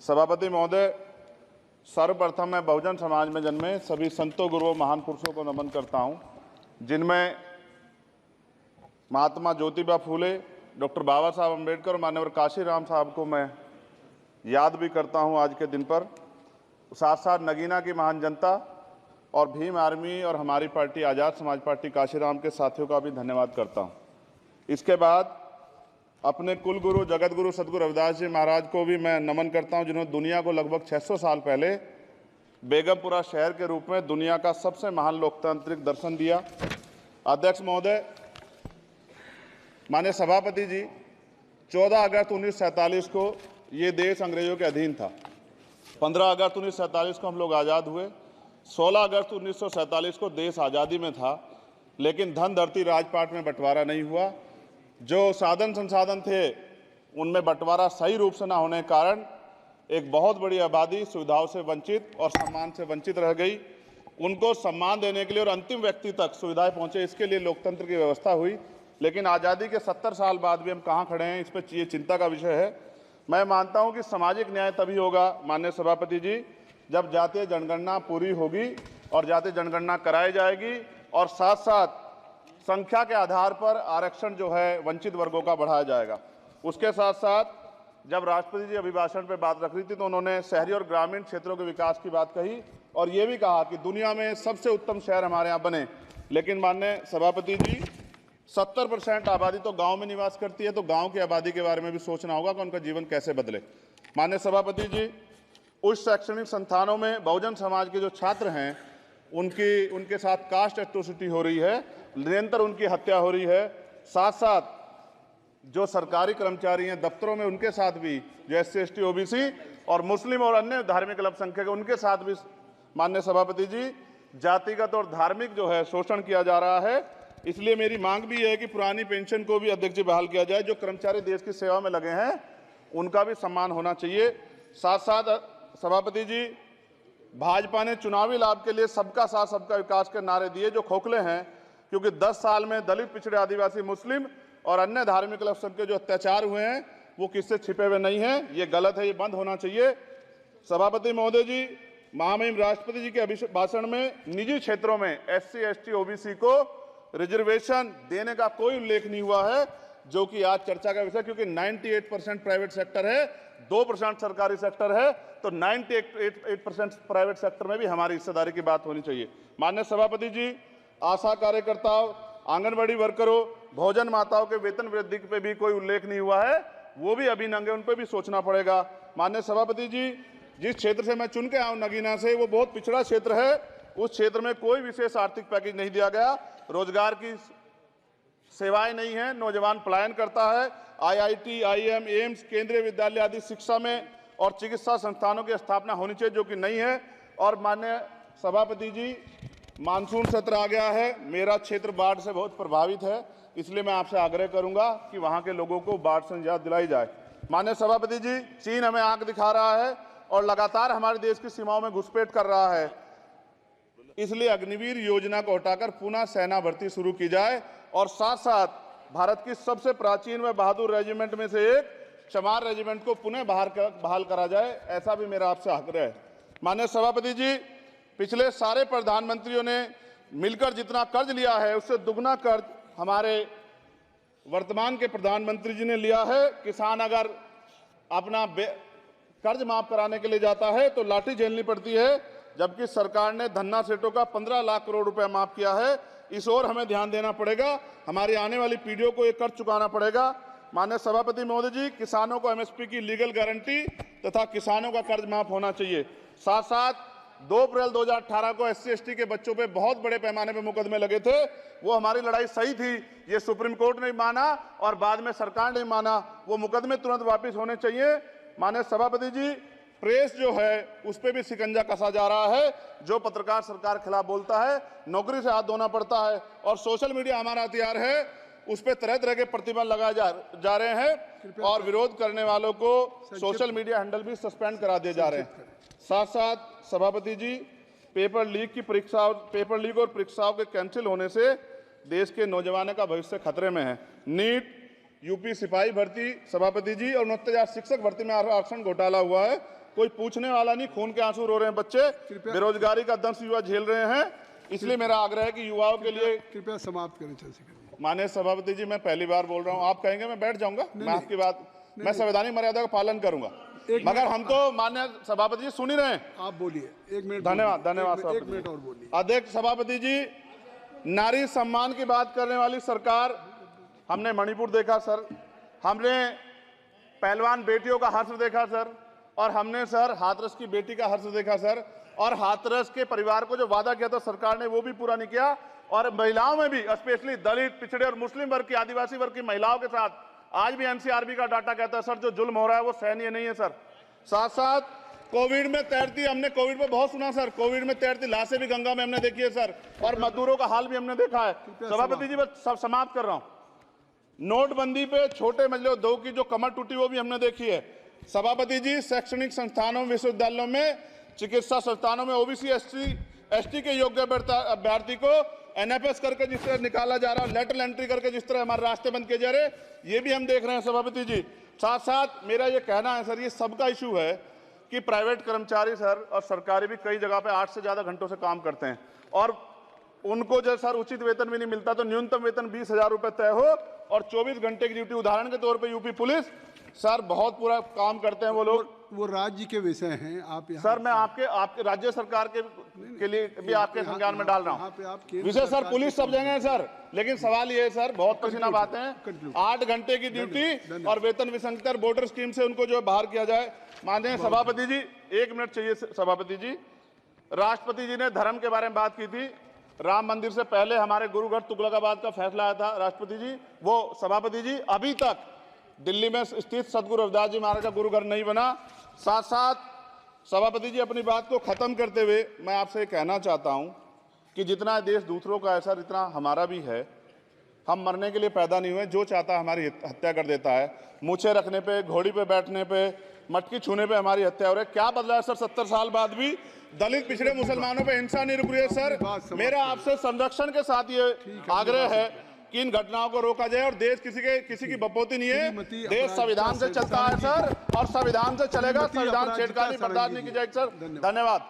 सभापति महोदय, सर्वप्रथम मैं बहुजन समाज में जन्मे सभी संतों, गुरुओं, महान पुरुषों को नमन करता हूं, जिनमें महात्मा ज्योतिबा फूले, डॉक्टर बाबा साहब अम्बेडकर और मान्यवर काशीराम साहब को मैं याद भी करता हूं आज के दिन पर। साथ साथ नगीना की महान जनता और भीम आर्मी और हमारी पार्टी आज़ाद समाज पार्टी काशीराम के साथियों का भी धन्यवाद करता हूं। इसके बाद अपने कुल गुरु जगत गुरु सदगुरु रविदास जी महाराज को भी मैं नमन करता हूं, जिन्होंने दुनिया को लगभग 600 साल पहले बेगमपुरा शहर के रूप में दुनिया का सबसे महान लोकतांत्रिक दर्शन दिया। अध्यक्ष महोदय, माननीय सभापति जी, 14 अगस्त 1947 को ये देश अंग्रेजों के अधीन था। 15 अगस्त 1947 को हम लोग आज़ाद हुए। 16 अगस्त 1947 को देश आज़ादी में था, लेकिन धन धरती राजपाट में बंटवारा नहीं हुआ। जो साधन संसाधन थे उनमें बंटवारा सही रूप से न होने के कारण एक बहुत बड़ी आबादी सुविधाओं से वंचित और सम्मान से वंचित रह गई। उनको सम्मान देने के लिए और अंतिम व्यक्ति तक सुविधाएं पहुंचे, इसके लिए लोकतंत्र की व्यवस्था हुई। लेकिन आज़ादी के 70 साल बाद भी हम कहाँ खड़े हैं, इस पर ये चिंता का विषय है। मैं मानता हूं कि सामाजिक न्याय तभी होगा माननीय सभापति जी, जब जातीय जनगणना पूरी होगी और जातीय जनगणना कराई जाएगी और साथ साथ संख्या के आधार पर आरक्षण जो है वंचित वर्गों का बढ़ाया जाएगा। उसके साथ साथ जब राष्ट्रपति जी अभिभाषण पर बात रख रही थी तो उन्होंने शहरी और ग्रामीण क्षेत्रों के विकास की बात कही और ये भी कहा कि दुनिया में सबसे उत्तम शहर हमारे यहाँ बने। लेकिन माननीय सभापति जी, 70% आबादी तो गांव में निवास करती है, तो गांव की आबादी के बारे में भी सोचना होगा कि उनका जीवन कैसे बदले। माननीय सभापति जी, उच्च शैक्षणिक संस्थानों में बहुजन समाज के जो छात्र हैं उनके साथ कास्ट एट्रोसिटी हो रही है, निरंतर उनकी हत्या हो रही है। साथ साथ जो सरकारी कर्मचारी हैं दफ्तरों में, उनके साथ भी जो SC ST OBC और मुस्लिम और अन्य धार्मिक अल्पसंख्यक, उनके साथ भी माननीय सभापति जी जातिगत और धार्मिक जो है शोषण किया जा रहा है। इसलिए मेरी मांग भी है कि पुरानी पेंशन को भी अध्यक्ष जी बहाल किया जाए। जो कर्मचारी देश की सेवा में लगे हैं उनका भी सम्मान होना चाहिए। साथ साथ सभापति जी, भाजपा ने चुनावी लाभ के लिए सबका साथ सबका विकास के नारे दिए जो खोखले हैं, क्योंकि 10 साल में दलित, पिछड़े, आदिवासी, मुस्लिम और अन्य धार्मिक अल्पसंख्यक के जो अत्याचार हुए हैं वो किससे छिपे हुए नहीं हैं। ये गलत है, ये बंद होना चाहिए। सभापति महोदय जी, महामहिम राष्ट्रपति जी के भाषण में निजी क्षेत्रों में SC ST OBC को रिजर्वेशन देने का कोई उल्लेख नहीं हुआ है, जो कि आज चर्चा का विषय, क्योंकि 98% प्राइवेट सेक्टर है, 2% सरकारी सेक्टर है, तो 98% प्राइवेट सेक्टर में भी हमारी हिस्सेदारी की बात होनी चाहिए। माननीय सभापति जी, आशा कार्यकर्ताओं, आंगनबाड़ी वर्करों, भोजन माताओं के वेतन वृद्धि पे भी कोई उल्लेख नहीं हुआ है, वो भी अभी नंगे, उन पर भी सोचना पड़ेगा। माननीय सभापति जी, जिस क्षेत्र से मैं चुन के आया हूं नगीना से, वो बहुत पिछड़ा क्षेत्र है। उस क्षेत्र में कोई विशेष आर्थिक पैकेज नहीं दिया गया, रोजगार की सेवाएं नहीं है, नौजवान पलायन करता है। IIT, IIM, एम्स, केंद्रीय विद्यालय आदि शिक्षा में और चिकित्सा संस्थानों की स्थापना होनी चाहिए, जो कि नहीं है। और माननीय सभापति जी, मानसून सत्र आ गया है, मेरा क्षेत्र बाढ़ से बहुत प्रभावित है, इसलिए मैं आपसे आग्रह करूंगा कि वहां के लोगों को बाढ़ से निजात दिलाई जाए। माननीय सभापति जी, चीन हमें आंख दिखा रहा है और लगातार हमारे देश की सीमाओं में घुसपैठ कर रहा है, इसलिए अग्निवीर योजना को हटाकर पुनः सेना भर्ती शुरू की जाए और साथ साथ भारत की सबसे प्राचीन व बहादुर रेजिमेंट में से एक चमार रेजिमेंट को पुनः बहाल करा जाए, ऐसा भी मेरा आपसे आग्रह है। माननीय सभापति जी, पिछले सारे प्रधानमंत्रियों ने मिलकर जितना कर्ज लिया है उससे दुगना कर्ज हमारे वर्तमान के प्रधानमंत्री जी ने लिया है। किसान अगर अपना कर्ज माफ कराने के लिए जाता है तो लाठी झेलनी पड़ती है, जबकि सरकार ने धन्ना सेठों का 15 लाख करोड़ रुपया माफ किया है। इस ओर हमें ध्यान देना पड़ेगा, हमारी आने वाली पीढ़ियों को ये कर्ज चुकाना पड़ेगा। माननीय सभापति महोदय जी, किसानों को MSP की लीगल गारंटी तथा किसानों का कर्ज माफ होना चाहिए। साथ साथ 2 अप्रैल 2018 को SC ST के बच्चों पे बहुत बड़े पैमाने पे मुकदमे लगे थे, वो हमारी लड़ाई सही थी, ये सुप्रीम कोर्ट ने माना और बाद में सरकार ने माना, वो मुकदमे तुरंत वापस होने चाहिए। माननीय सभापति जी, प्रेस जो है उस पर भी शिकंजा कसा जा रहा है, जो पत्रकार सरकार खिलाफ बोलता है नौकरी से हाथ धोना पड़ता है, और सोशल मीडिया हमारा हथियार है, उस पर तरह तरह के प्रतिबंध लगाए जा रहे हैं और विरोध करने वालों को सोशल मीडिया हैंडल भी सस्पेंड करा दिए जा रहे हैं। साथ साथ सभापति जी, पेपर लीक और परीक्षाओं के कैंसिल होने से देश के नौजवानों का भविष्य खतरे में है। नीट, यूपी सिपाही भर्ती सभापति जी और 69,000 शिक्षक भर्ती में आरक्षण घोटाला हुआ है, कोई पूछने वाला नहीं। खून के आंसू रो रहे हैं बच्चे, बेरोजगारी का दंश युवा झेल रहे हैं। इसलिए मेरा आग्रह है कि युवाओं के लिए कृपया समाप्त करें चंद्रशेखर जी। माननीय सभापति जी, मैं पहली बार बोल रहा हूं, आप कहेंगे मैं बैठ जाऊंगा, मैं आपकी बात, मैं संवैधानिक मर्यादा का पालन करूंगा, मगर हम तो माननीय सभापति जी सुन ही रहे हैं। आप बोलिए, 1 मिनट। धन्यवाद, धन्यवाद। 1 मिनट और बोलिए। अध्यक्ष सभापति जी, नारी सम्मान की बात करने वाली सरकार, हमने मणिपुर देखा सर, हमने पहलवान बेटियों का हर्ष देखा सर, और हमने सर हाथरस की बेटी का हर्ष देखा सर, और हाथरस के परिवार को जो वादा किया था सरकार ने वो भी पूरा नहीं किया। और महिलाओं में भी, स्पेशली दलित, पिछड़े और मुस्लिम वर्ग की, आदिवासी वर्ग की महिलाओं के साथ आज भी एनसीआरबी का डाटा कहता है सर जो जुल्म हो रहा है वो सहनीय नहीं है सर। साथ साथ कोविड में तैरती, हमने कोविड में बहुत सुना सर, कोविड में तैरती लाशें भी गंगा में हमने देखी है सर, और मजदूरों का हाल भी हमने देखा है। सभापति जी बस सब समाप्त कर रहा हूं। नोटबंदी पे छोटे मजले उद्योग की जो कमर टूटी वो भी हमने देखी है। सभापति जी, शैक्षणिक संस्थानों, विश्वविद्यालयों में, चिकित्सा संस्थानों में ओबीसी एसटी के योग्य अभ्यर्थी को एनएफएस करके जिस तरह निकाला जा रहा है, लेटरल एंट्री करके जिस तरह हमारे रास्ते बंद किए जा रहे, ये भी हम देख रहे हैं सभापति जी। साथ साथ मेरा ये कहना है सर, ये सबका इशू है कि प्राइवेट कर्मचारी सर और सरकारी भी कई जगह पे 8 से ज्यादा घंटों से काम करते हैं, और उनको जो सर उचित वेतन भी नहीं मिलता। तो न्यूनतम वेतन 20,000 रुपए तय हो और 24 घंटे की ड्यूटी। उदाहरण के तौर पे यूपी पुलिस सर बहुत पूरा काम करते हैं वो लोग। वो राज्य के विषय हैं, आप यहाँ सर मैं आपके राज्य सरकार के लिए भी आपके संज्ञान में डाल रहा हूँ। विषय सर पुलिस सब जगह है सर, लेकिन सवाल ये है सर, बहुत पसीना बातें हैं, 8 घंटे की ड्यूटी और वेतन विसंगति, बॉर्डर स्कीम से उनको जो बाहर किया जाए। माननीय सभापति जी, 1 मिनट चाहिए सभापति जी। राष्ट्रपति जी ने धर्म के बारे में बात की थी। राम मंदिर से पहले हमारे गुरुगढ़ तुगलकाबाद का फैसला आया था राष्ट्रपति जी, वो सभापति जी अभी तक दिल्ली में स्थित सदगुरु रविदास जी महाराज का गुरुघर नहीं बना। साथ साथ सभापति जी, अपनी बात को खत्म करते हुए मैं आपसे कहना चाहता हूं कि जितना देश दूसरों का है सर, इतना हमारा भी है। हम मरने के लिए पैदा नहीं हुए, जो चाहता है हमारी हत्या कर देता है। मूछे रखने पे, घोड़ी पे बैठने पे, मटकी छूने पे हमारी हत्या हो रही है। क्या बदला है सर 70 साल बाद भी? दलित, पिछड़े, मुसलमानों पे हिंसा नहीं रुक रही है सर। मेरा आपसे संरक्षण के साथ ये आग्रह है कि इन घटनाओं को रोका जाए, और देश किसी की बपोती नहीं है, देश संविधान से चलता है सर, और संविधान से चलेगा। संविधान छेड़खानी बर्दाश्त नहीं की जाएगी सर। धन्यवाद।